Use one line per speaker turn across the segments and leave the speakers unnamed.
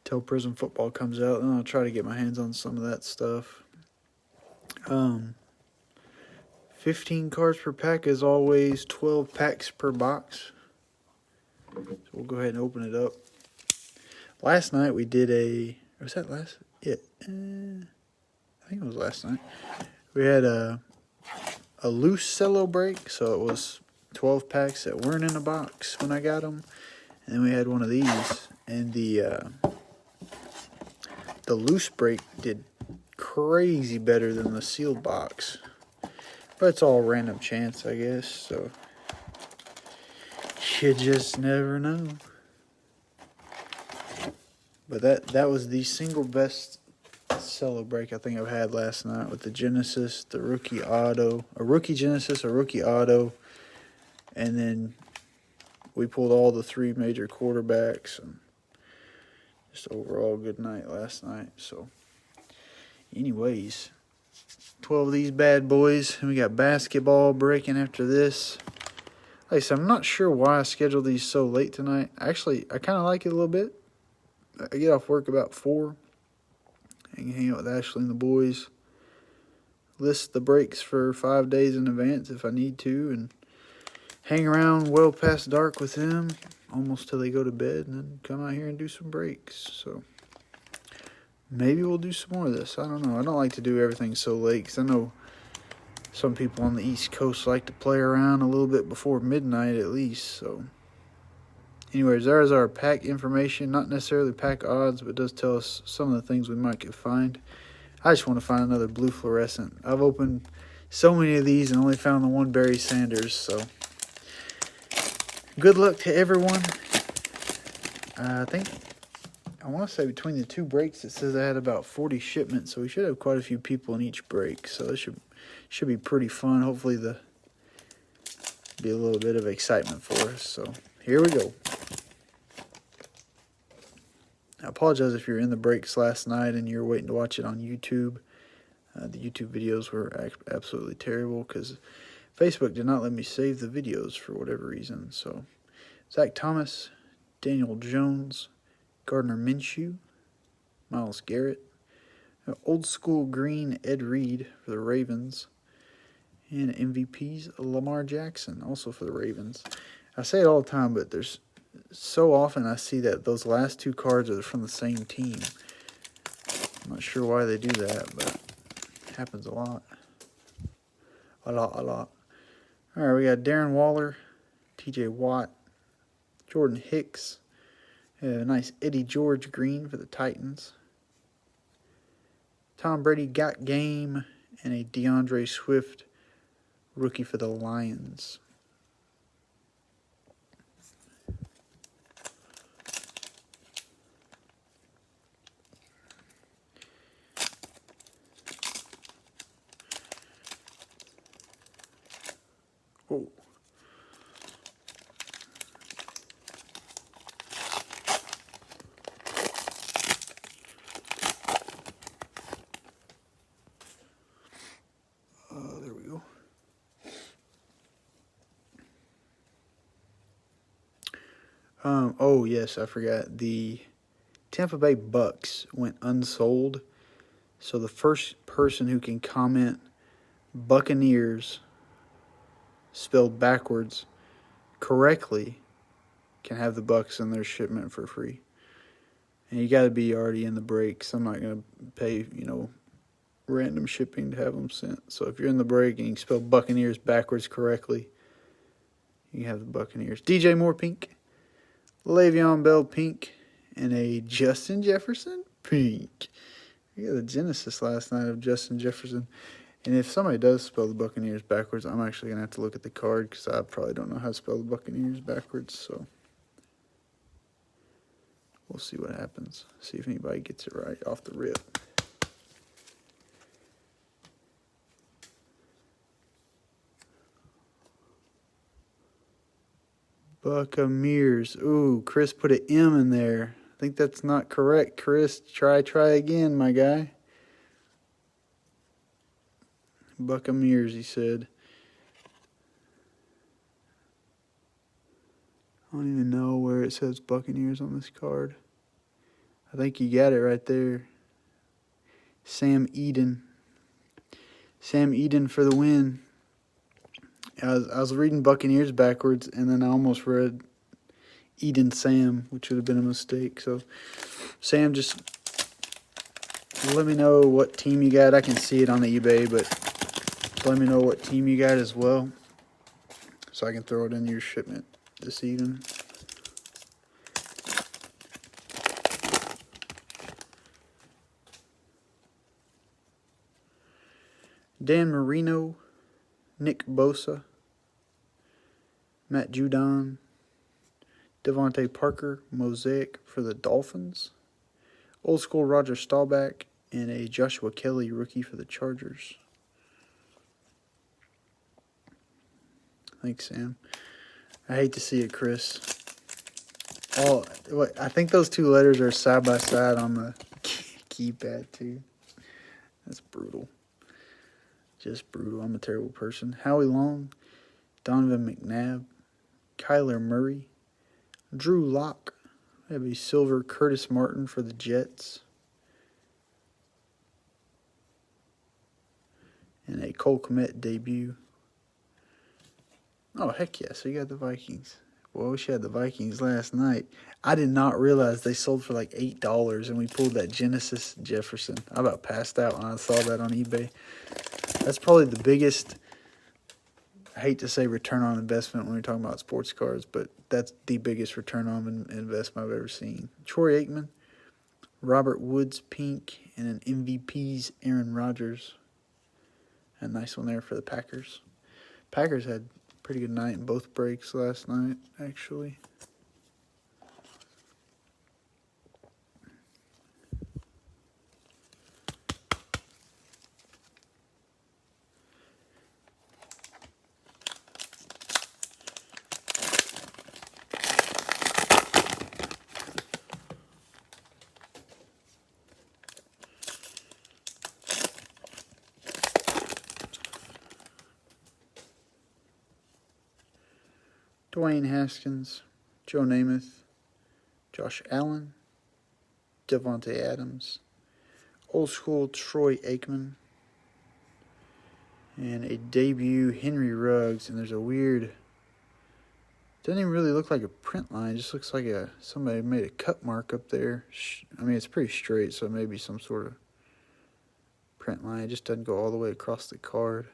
till Prison Football comes out, and I'll try to get my hands on some of that stuff. 15 cards per pack as always, 12 packs per box. So we'll go ahead and open it up. Last night we did was that last? Yeah, I think it was last night. We had a loose cello break, so it was 12 packs that weren't in a box when I got them. And then we had one of these, and the loose break did crazy better than the sealed box. But it's all random chance, I guess, so you just never know. But that was the single best cello break I think I've had last night, with the Genesis, the rookie auto, a rookie Genesis, a rookie auto, and then we pulled all the 3 major quarterbacks, and just overall good night last night. So anyways, 12 of these bad boys, and we got basketball breaking after this. Like I said, I'm not sure why I scheduled these so late tonight. Actually, I kind of like it a little bit. I get off work about 4. I can hang out with Ashley and the boys. List the breaks for 5 days in advance if I need to, and hang around well past dark with them, almost till they go to bed, and then come out here and do some breaks. So maybe we'll do some more of this. I don't know. I don't like to do everything so late, because I know some people on the East Coast like to play around a little bit before midnight at least. So anyways, there's our pack information. Not necessarily pack odds, but it does tell us some of the things we might could find. I just want to find another blue fluorescent. I've opened so many of these and only found the one Barry Sanders. So good luck to everyone. I want to say between the 2 breaks, it says I had about 40 shipments, so we should have quite a few people in each break. So it should be pretty fun. Hopefully be a little bit of excitement for us. So here we go. I apologize if you're in the breaks last night and you're waiting to watch it on YouTube. The YouTube videos were absolutely terrible because Facebook did not let me save the videos for whatever reason. So Zach Thomas, Daniel Jones, Gardner Minshew, Myles Garrett, old school green Ed Reed for the Ravens, and MVPs Lamar Jackson, also for the Ravens. I say it all the time, but there's so often I see that those last 2 cards are from the same team. I'm not sure why they do that, but it happens a lot. A lot. All right, we got Darren Waller, TJ Watt, Jordan Hicks, a nice Eddie George green for the Titans, Tom Brady got game, and a DeAndre Swift rookie for the Lions. Oh. There we go. Oh, yes, I forgot. The Tampa Bay Bucks went unsold. So the first person who can comment Buccaneers spelled backwards correctly can have the Bucks in their shipment for free. And you got to be already in the breaks. I'm not going to pay, random shipping to have them sent. So if you're in the break and you spell Buccaneers backwards correctly, you can have the Buccaneers. DJ Moore pink, Le'Veon Bell pink, and a Justin Jefferson pink. We got the Genesis last night of Justin Jefferson. And if somebody does spell the Buccaneers backwards, I'm actually going to have to look at the card because I probably don't know how to spell the Buccaneers backwards. So we'll see what happens. See if anybody gets it right off the rip. Buccaneers. Ooh, Chris put an M in there. I think that's not correct, Chris. Try again, my guy. Buccaneers, he said. I don't even know where it says Buccaneers on this card. I think you got it right there. Sam Eden. Sam Eden for the win. I was reading Buccaneers backwards, and then I almost read Eden Sam, which would have been a mistake. So, Sam, just let me know what team you got. I can see it on the eBay, but let me know what team you got as well, so I can throw it in your shipment this evening. Dan Marino, Nick Bosa, Matt Judon, Devontae Parker, Mosaic for the Dolphins, Old School Roger Staubach, and a Joshua Kelly rookie for the Chargers. Thanks, Sam. I hate to see it, Chris. I think those two letters are side by side on the keypad too. That's brutal. Just brutal. I'm a terrible person. Howie Long, Donovan McNabb, Kyler Murray, Drew Lock. I have a silver Curtis Martin for the Jets. And a Cole Kmet debut. Oh, heck yeah. So you got the Vikings. Well, I wish you had the Vikings last night. I did not realize they sold for like $8, and we pulled that Genesis Jefferson. I about passed out when I saw that on eBay. That's probably the biggest, I hate to say return on investment when we're talking about sports cards, but that's the biggest return on investment I've ever seen. Troy Aikman, Robert Woods pink, and an MVP's Aaron Rodgers. A nice one there for the Packers. Packers had a pretty good night in both breaks last night, actually. Dwayne Haskins, Joe Namath, Josh Allen, Devontae Adams, Old School Troy Aikman, and a debut Henry Ruggs. And there's a weird, doesn't even really look like a print line. It just looks like somebody made a cut mark up there. I mean, it's pretty straight, so maybe some sort of print line. It just doesn't go all the way across the card.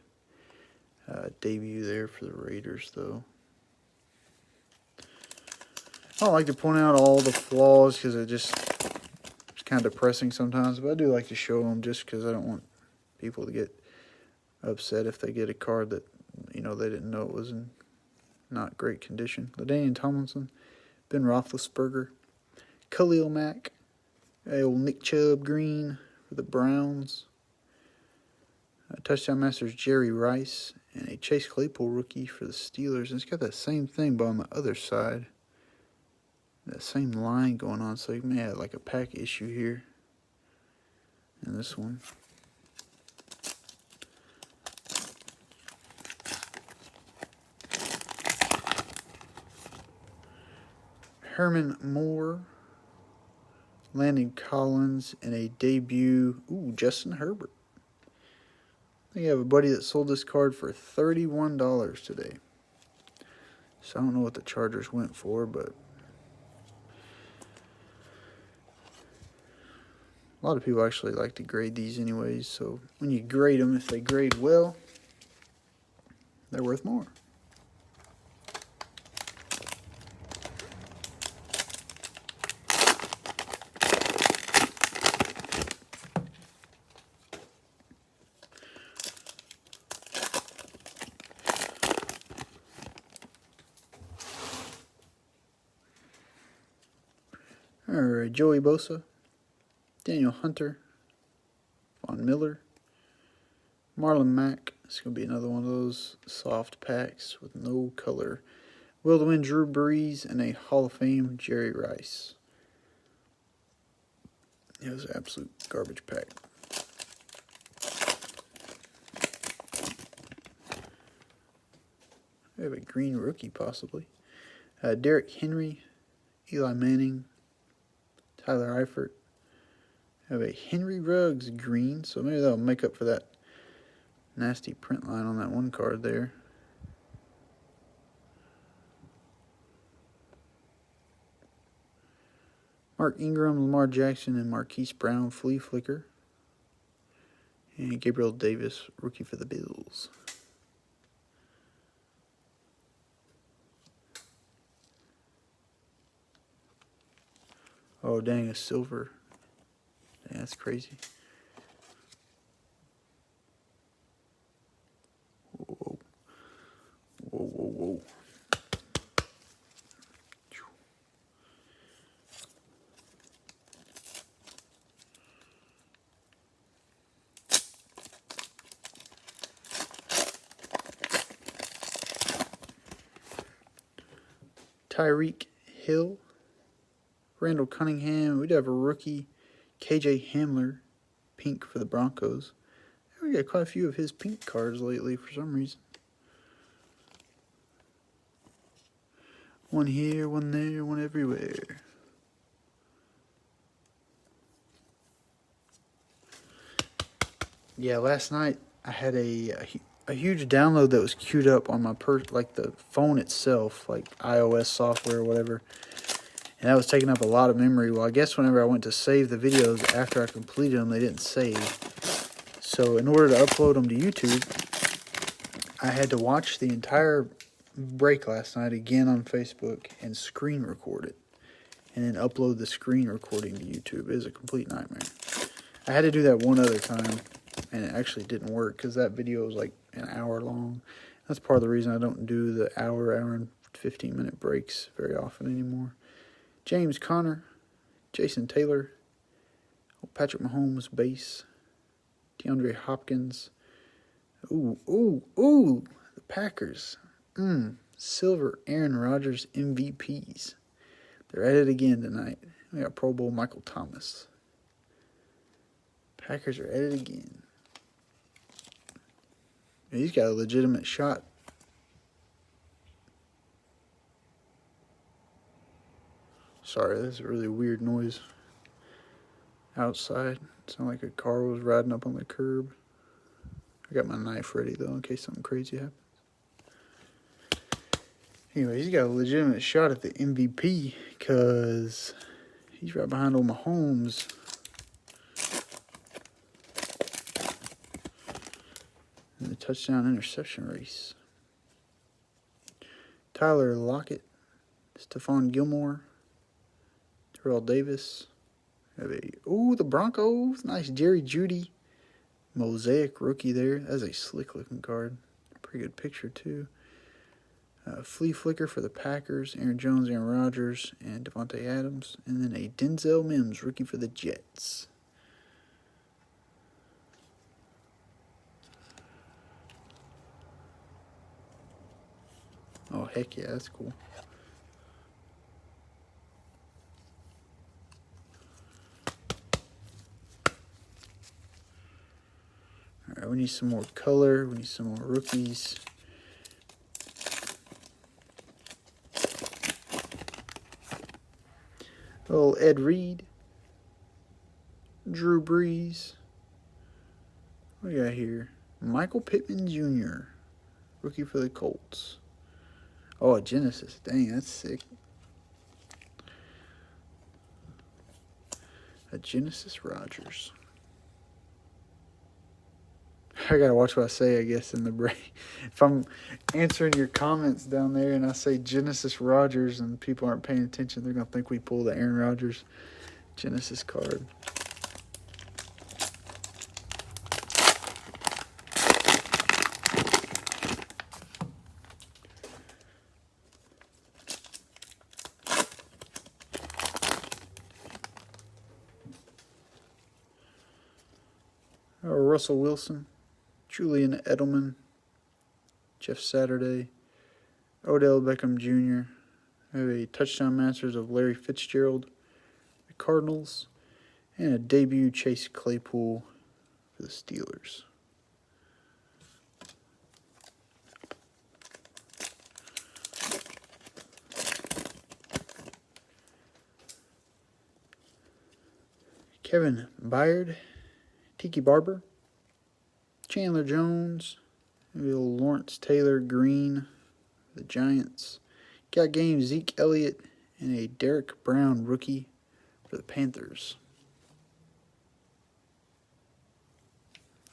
Debut there for the Raiders, though. I don't like to point out all the flaws because it's kind of depressing sometimes, but I do like to show them just because I don't want people to get upset if they get a card that, they didn't know it was in not great condition. LaDainian Tomlinson, Ben Roethlisberger, Khalil Mack, old Nick Chubb green for the Browns, Touchdown Masters Jerry Rice, and a Chase Claypool rookie for the Steelers. And it's got that same thing, but on the other side. That same line going on, so you may have like a pack issue here in this one. Herman Moore, Landon Collins, and a debut, Justin Herbert. I think I have a buddy that sold this card for $31 today. So I don't know what the Chargers went for, but a lot of people actually like to grade these anyways, so when you grade them, if they grade well, they're worth more. All right, Joey Bosa, Daniel Hunter, Von Miller, Marlon Mack. It's going to be another one of those soft packs with no color. Will to win Drew Brees, and a Hall of Fame Jerry Rice. It was an absolute garbage pack. We have a green rookie possibly. Derrick Henry, Eli Manning, Tyler Eifert, I have a Henry Ruggs green, so maybe that'll make up for that nasty print line on that one card there. Mark Ingram, Lamar Jackson, and Marquise Brown, flea flicker. And Gabriel Davis, rookie for the Bills. Oh, dang, a silver. Dang, that's crazy. Whoa. Whoa, whoa, whoa. Tyreek Hill, Randall Cunningham. We'd have a rookie, KJ Hamler, pink for the Broncos. We got quite a few of his pink cards lately for some reason. One here, one there, one everywhere. Yeah, last night I had a huge download that was queued up on my like the phone itself, like iOS software or whatever. And that was taking up a lot of memory. Well, I guess whenever I went to save the videos after I completed them, they didn't save. So in order to upload them to YouTube, I had to watch the entire break last night again on Facebook and screen record it. And then upload the screen recording to YouTube. It was a complete nightmare. I had to do that one other time, and it actually didn't work because that video was like an hour long. That's part of the reason I don't do the hour and 15-minute breaks very often anymore. James Conner, Jason Taylor, Patrick Mahomes base, DeAndre Hopkins. Ooh, the Packers. Silver Aaron Rodgers MVPs. They're at it again tonight. We got Pro Bowl Michael Thomas. Packers are at it again. He's got a legitimate shot. Sorry, that's a really weird noise outside. Sound like a car was riding up on the curb. I got my knife ready, though, in case something crazy happens. Anyway, he's got a legitimate shot at the MVP because he's right behind old Mahomes. In the touchdown interception race. Tyler Lockett, Stephon Gilmore, Terrell Davis. The Broncos. Nice Jerry Jeudy. Mosaic rookie there. That's a slick looking card. Pretty good picture too. Flea flicker for the Packers. Aaron Jones, Aaron Rodgers, and Devontae Adams. And then a Denzel Mims rookie for the Jets. Oh, heck yeah, that's cool. All right, we need some more color. We need some more rookies. Little Ed Reed. Drew Brees. What do we got here? Michael Pittman Jr., rookie for the Colts. Oh, a Genesis. Dang, that's sick. A Genesis Rodgers. I gotta watch what I say, I guess, in the break. If I'm answering your comments down there and I say Genesis Rodgers and people aren't paying attention, they're gonna think we pulled the Aaron Rodgers Genesis card. Russell Wilson, Julian Edelman, Jeff Saturday, Odell Beckham Jr. I have a touchdown masters of Larry Fitzgerald, the Cardinals, and a debut Chase Claypool for the Steelers. Kevin Byard, Tiki Barber, Chandler Jones, maybe a little Lawrence Taylor Green for the Giants. Got game Zeke Elliott and a Derek Brown rookie for the Panthers.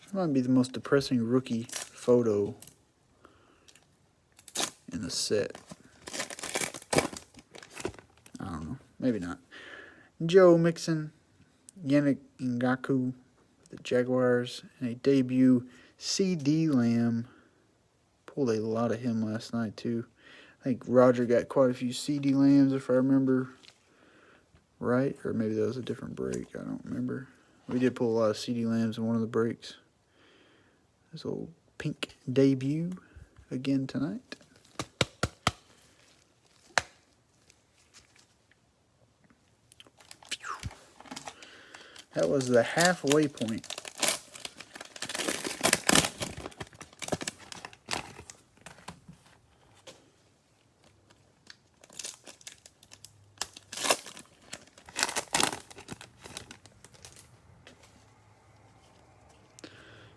This might be the most depressing rookie photo in the set. I don't know. Maybe not. Joe Mixon, Yannick Ngakoue, the Jaguars, and a debut CD Lamb. Pulled a lot of him last night, too. I think Roger got quite a few CD Lambs, if I remember right. Or maybe that was a different break. I don't remember. We did pull a lot of CD Lambs in one of the breaks. This old pink debut again tonight. That was the halfway point.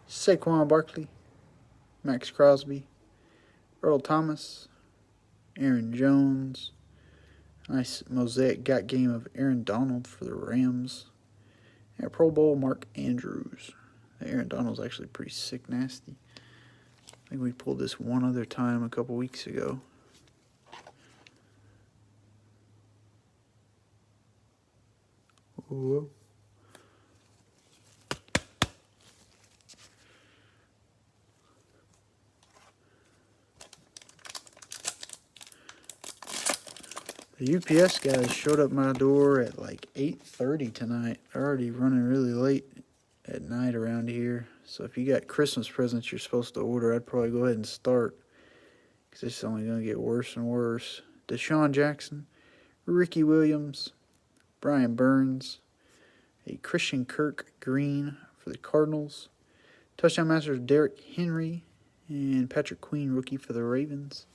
Saquon Barkley, Max Crosby, Earl Thomas, Aaron Jones. Nice Mosaic got game of Aaron Donald for the Rams. And Pro Bowl Mark Andrews. Aaron Donald's actually pretty sick nasty. I think we pulled this one other time a couple weeks ago. Whoa. The UPS guys showed up my door at like 8:30 tonight. They're already running really late at night around here. So if you got Christmas presents you're supposed to order, I'd probably go ahead and start. Because it's only going to get worse and worse. Deshaun Jackson, Ricky Williams, Brian Burns, a Christian Kirk Green for the Cardinals, touchdown masters Derrick Henry, and Patrick Queen rookie for the Ravens.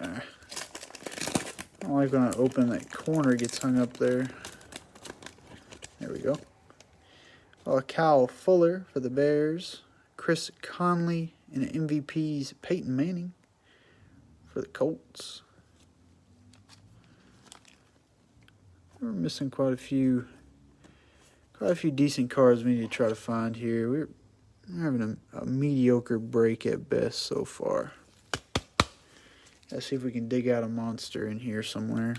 I don't like when I open that corner, gets hung up there. There we go. Kyle Fuller for the Bears. Chris Conley and MVP's Peyton Manning for the Colts. We're missing quite a few decent cards we need to try to find here. We're having a mediocre break at best so far. Let's see if we can dig out a monster in here somewhere.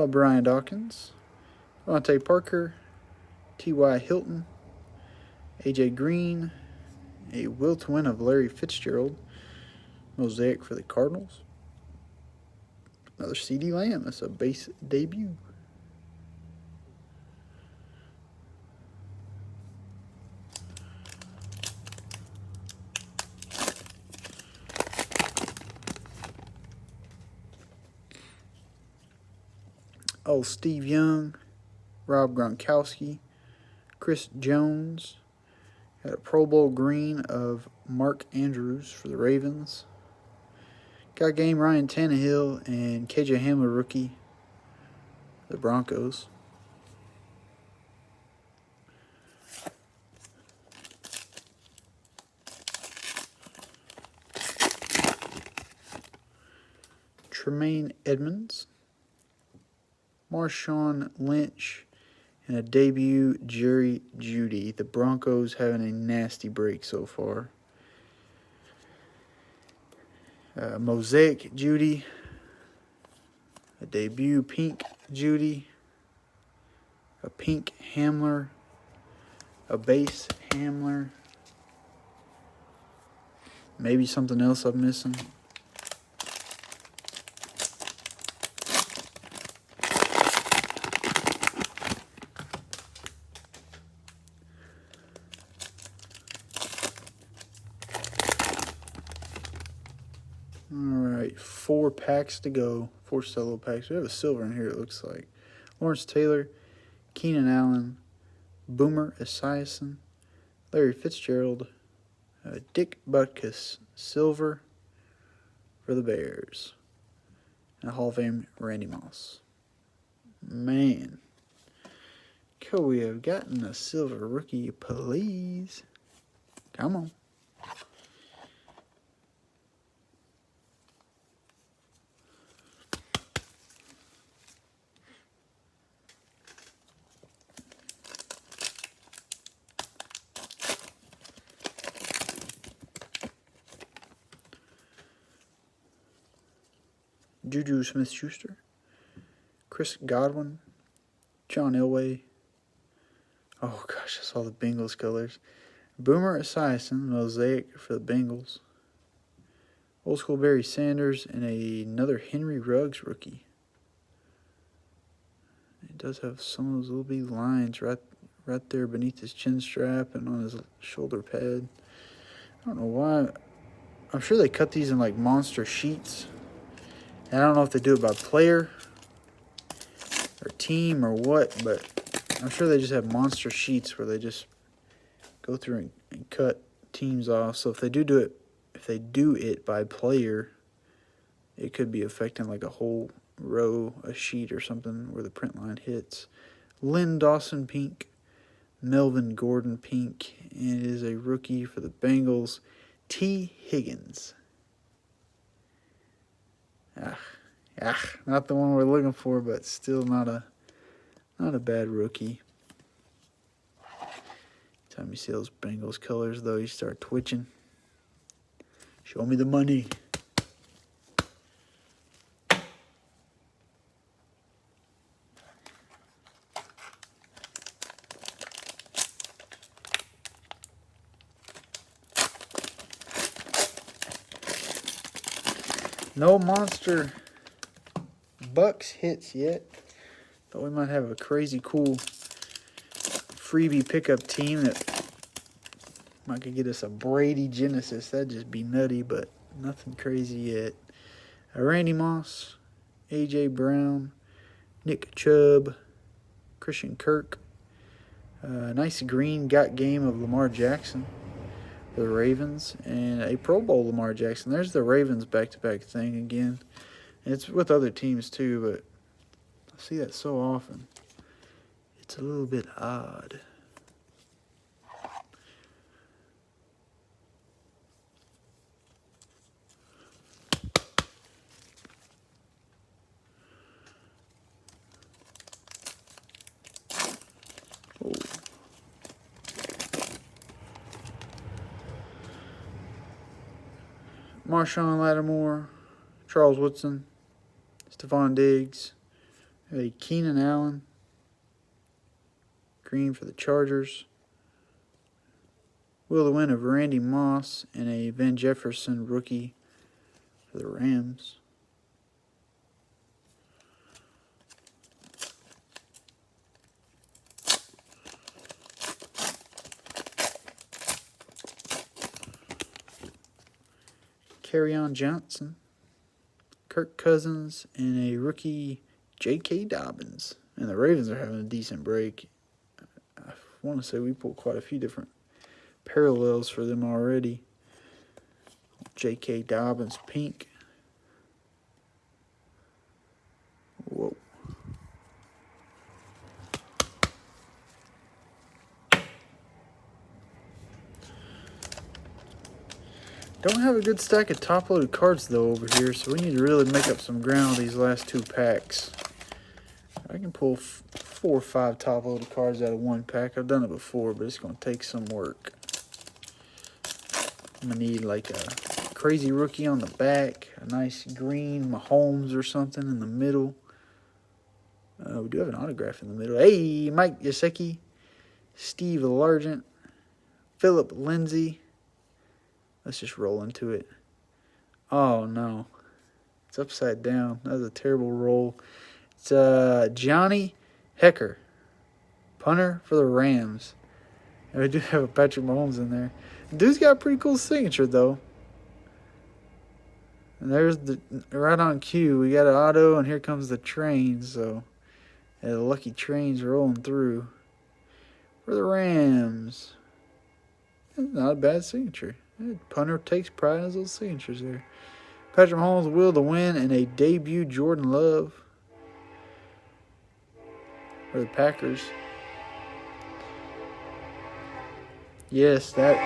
Brian Dawkins, Devontae Parker, T.Y. Hilton, A.J. Green, a will to win of Larry Fitzgerald, Mosaic for the Cardinals. Another CD Lamb, that's a base debut. Oh, Steve Young, Rob Gronkowski, Chris Jones. Got a Pro Bowl green of Mark Andrews for the Ravens. Got game Ryan Tannehill and KJ Hamler rookie for the Broncos. Tremaine Edmonds, Marshawn Lynch, and a debut Jerry Jeudy. The Broncos having a nasty break so far. Mosaic Jeudy, a debut pink Jeudy, a pink Hamler, a base Hamler, maybe something else I'm missing. 4 packs to go. 4 Cello packs. We have a silver in here, it looks like. Lawrence Taylor, Keenan Allen, Boomer Esiason, Larry Fitzgerald, Dick Butkus, silver for the Bears. And Hall of Fame Randy Moss. Man. Could we have gotten a silver rookie, please? Come on. Juju Smith-Schuster, Chris Godwin, John Elway. Oh gosh, I saw the Bengals colors. Boomer Esiason, Mosaic for the Bengals. Old School Barry Sanders, and another Henry Ruggs rookie. It does have some of those little bitty lines right there beneath his chin strap and on his shoulder pad. I don't know why. I'm sure they cut these in like monster sheets. And I don't know if they do it by player or team or what, but I'm sure they just have monster sheets where they just go through and cut teams off. So if they do it by player, it could be affecting like a whole row, a sheet or something where the print line hits. Lynn Dawson pink, Melvin Gordon pink, and it is a rookie for the Bengals, T. Higgins. Not the one we're looking for, but still not a bad rookie. Time you see those Bengals colors, though, you start twitching. Show me the money. No monster Bucks hits yet. Thought we might have a crazy cool freebie pickup team that might could get us a Brady Genesis. That'd just be nutty, but nothing crazy yet. Randy Moss, A.J. Brown, Nick Chubb, Christian Kirk. Nice green got game of Lamar Jackson for the Ravens, and a Pro Bowl Lamar Jackson. There's the Ravens back-to-back thing again. It's with other teams too, but I see that so often. It's a little bit odd. Oh. Marshawn Lattimore, Charles Woodson, Stephon Diggs, a Keenan Allen, green for the Chargers. Will the win of Randy Moss, and a Van Jefferson rookie for the Rams. Kerryon Johnson, Kirk Cousins, and a rookie J.K. Dobbins. And the Ravens are having a decent break. I want to say we pulled quite a few different parallels for them already. J.K. Dobbins pink. Whoa. Don't have a good stack of top-loaded cards, though, over here, so we need to really make up some ground with these last 2 packs. I can pull 4 or 5 top-loaded cards out of 1 pack. I've done it before, but it's going to take some work. I'm going to need, like, a crazy rookie on the back, a nice green Mahomes or something in the middle. We do have an autograph in the middle. Hey, Mike Gesicki, Steve Largent, Philip Lindsay. Let's just roll into it. Oh, no. It's upside down. That was a terrible roll. It's Johnny Hecker, punter for the Rams. And we do have a Patrick Mahomes in there. Dude's got a pretty cool signature, though. And there's the right on cue. We got an auto, and here comes the train. So, yeah, the lucky train's rolling through for the Rams. Not a bad signature. Punter takes pride in his little signatures there. Patrick Mahomes will to win, and a debut Jordan Love for the Packers. Yes, that.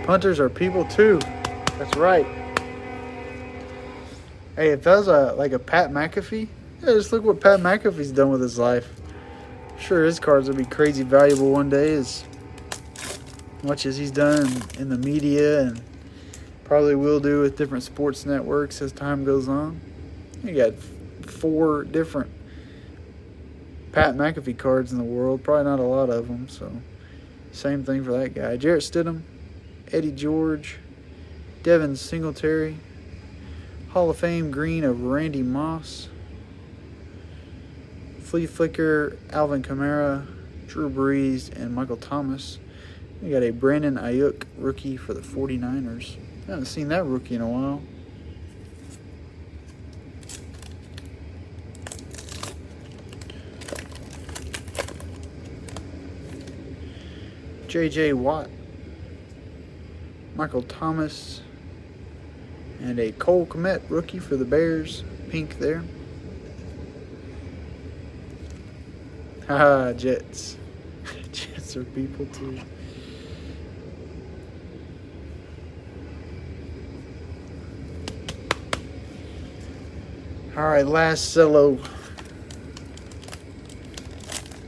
Punters are people too. That's right. Hey, if that was like a Pat McAfee, yeah, just look what Pat McAfee's done with his life. I'm sure his cards will be crazy valuable one day, as much as he's done in the media and probably will do with different sports networks as time goes on. You got 4 different Pat McAfee cards in the world. Probably not a lot of them, so same thing for that guy. Jarrett Stidham, Eddie George, Devin Singletary, Hall of Fame green of Randy Moss, Flea Flicker, Alvin Kamara, Drew Brees, and Michael Thomas. We got a Brandon Ayuk rookie for the 49ers. I haven't seen that rookie in a while. J.J. Watt, Michael Thomas, and a Cole Kmet rookie for the Bears. Pink there. Haha, Jets. Jets are people too. Alright, last cello.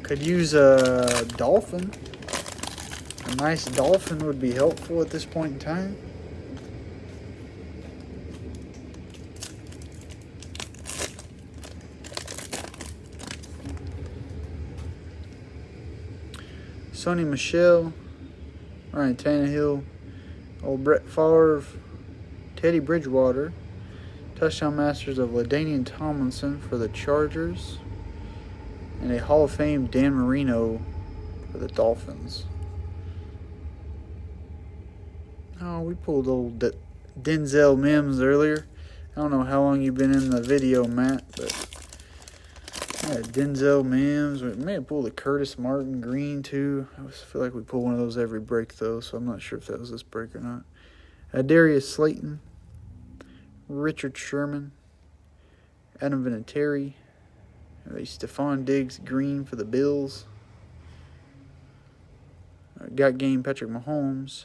Could use a dolphin. A nice dolphin would be helpful at this point in time. Sonny Michel, Ryan Tannehill, old Brett Favre, Teddy Bridgewater, touchdown masters of LaDainian Tomlinson for the Chargers, and a Hall of Fame Dan Marino for the Dolphins. Oh, we pulled old Denzel Mims earlier. I don't know how long you've been in the video, Matt, but Denzel Mims. We may have pulled a Curtis Martin green too. I feel like we pull one of those every break though, so I'm not sure if that was this break or not. Darius Slayton, Richard Sherman, Adam Vinatieri, a Stephon Diggs green for the Bills. Got game Patrick Mahomes,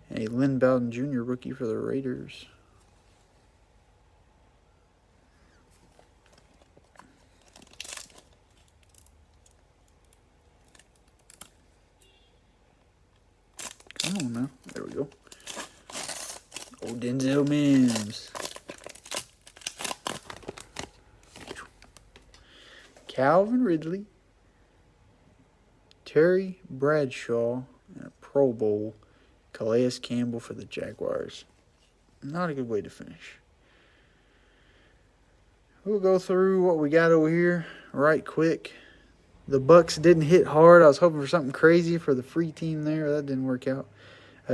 and a Lynn Bowden Jr. rookie for the Raiders. Come on now. There we go. Old Denzel Mims. Calvin Ridley. Terry Bradshaw. And a Pro Bowl. Calais Campbell for the Jaguars. Not a good way to finish. We'll go through what we got over here right quick. The Bucks didn't hit hard. I was hoping for something crazy for the free team there. That didn't work out.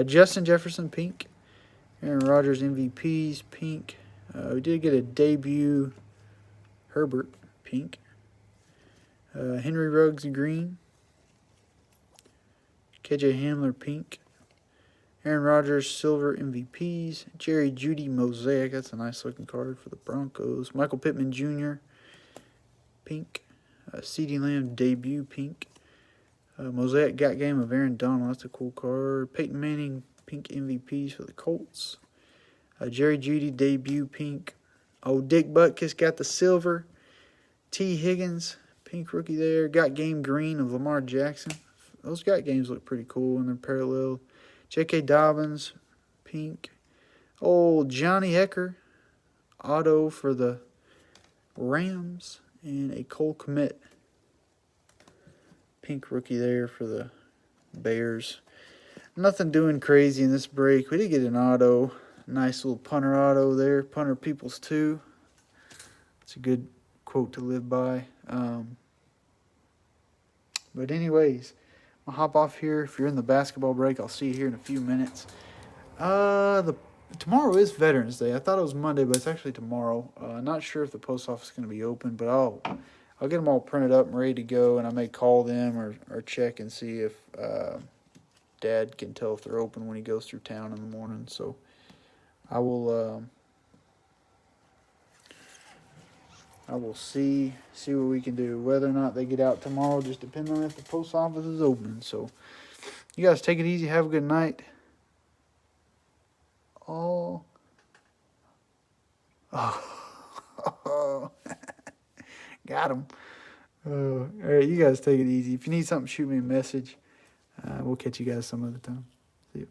Justin Jefferson, pink. Aaron Rodgers, MVPs, pink. We did get a debut Herbert, pink. Henry Ruggs, green. KJ Hamler, pink. Aaron Rodgers, silver MVPs. Jerry Jeudy, Mosaic. That's a nice looking card for the Broncos. Michael Pittman Jr., pink. CeeDee Lamb, debut, pink. Mosaic got game of Aaron Donald. That's a cool card. Peyton Manning, pink MVPs for the Colts. Jerry Jeudy, debut, pink. Oh, Dick Butkus got the silver. T. Higgins, pink rookie there. Got game green of Lamar Jackson. Those got games look pretty cool in their parallel. J.K. Dobbins, pink. Oh, Johnny Hekker, auto for the Rams. And a Cole Kmet, pink rookie there for the Bears. Nothing doing crazy in this break. We did get an auto. Nice little punter auto there. Punter Peoples too. It's a good quote to live by. But anyways, I'll hop off here. If you're in the basketball break, I'll see you here in a few minutes. Tomorrow is Veterans Day. I thought it was Monday, but it's actually tomorrow. Not sure if the post office is going to be open, but I'll get them all printed up and ready to go, and I may call them or check and see if Dad can tell if they're open when he goes through town in the morning. So I will see what we can do. Whether or not they get out tomorrow just depends on if the post office is open. So you guys take it easy. Have a good night. Oh. Got him. All right, you guys take it easy. If you need something, shoot me a message. We'll catch you guys some other time. See you.